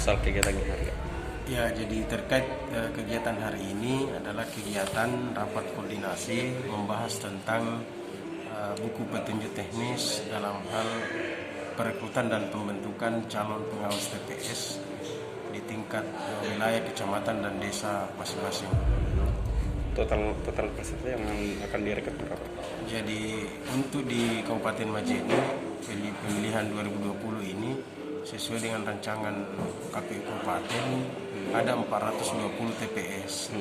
proposal kegiatan hari? Ya, jadi terkait kegiatan hari ini adalah kegiatan rapat koordinasi membahas tentang buku petunjuk teknis dalam hal perekrutan dan pembentukan calon pengawas TPS di tingkat wilayah, kecamatan, dan desa masing-masing. Total peserta yang akan direkrut berapa? Jadi untuk di Kabupaten Majene pemilihan 2020 ini sesuai dengan rancangan KPU Kabupaten ada 420 TPS.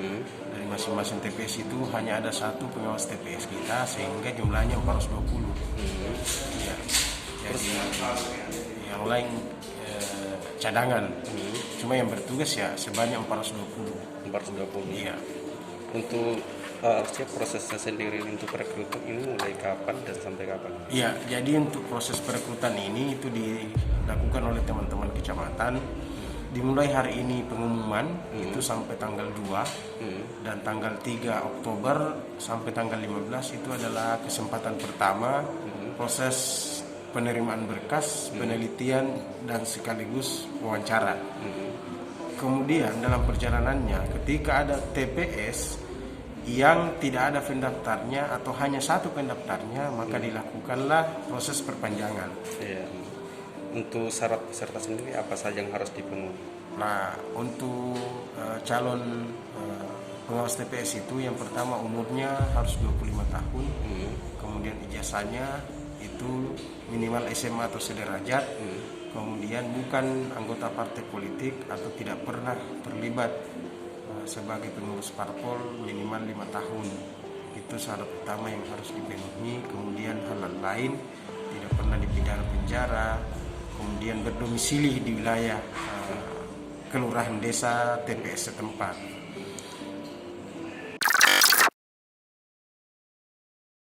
Dari masing-masing TPS itu hanya ada satu pengawas TPS kita sehingga jumlahnya 420. Ya. Jadi yang lain cadangan. Cuma yang bertugas ya sebanyak 420. 420. Iya. Untuk prosesnya sendiri untuk perekrutan ini mulai kapan dan sampai kapan? Iya, jadi untuk proses perekrutan ini itu dilakukan oleh teman-teman kecamatan. Dimulai hari ini pengumuman itu sampai tanggal 2 dan tanggal 3 Oktober sampai tanggal 15 itu adalah kesempatan pertama proses penerimaan berkas, penelitian, dan sekaligus wawancara. Kemudian dalam perjalanannya ketika ada TPS yang tidak ada pendaftarnya atau hanya satu pendaftarnya, maka dilakukanlah proses perpanjangan. Iya. Untuk syarat peserta sendiri apa saja yang harus dipenuhi? Nah, untuk calon pengawas TPS itu yang pertama umurnya harus 25 tahun, kemudian ijazahnya itu minimal SMA atau sederajat, kemudian bukan anggota partai politik atau tidak pernah terlibat sebagai pengurus parpol minimal 5 tahun. Itu syarat utama yang harus dipenuhi. Kemudian hal lain tidak pernah dipidana penjara, kemudian berdomisili di wilayah kelurahan desa TPS setempat.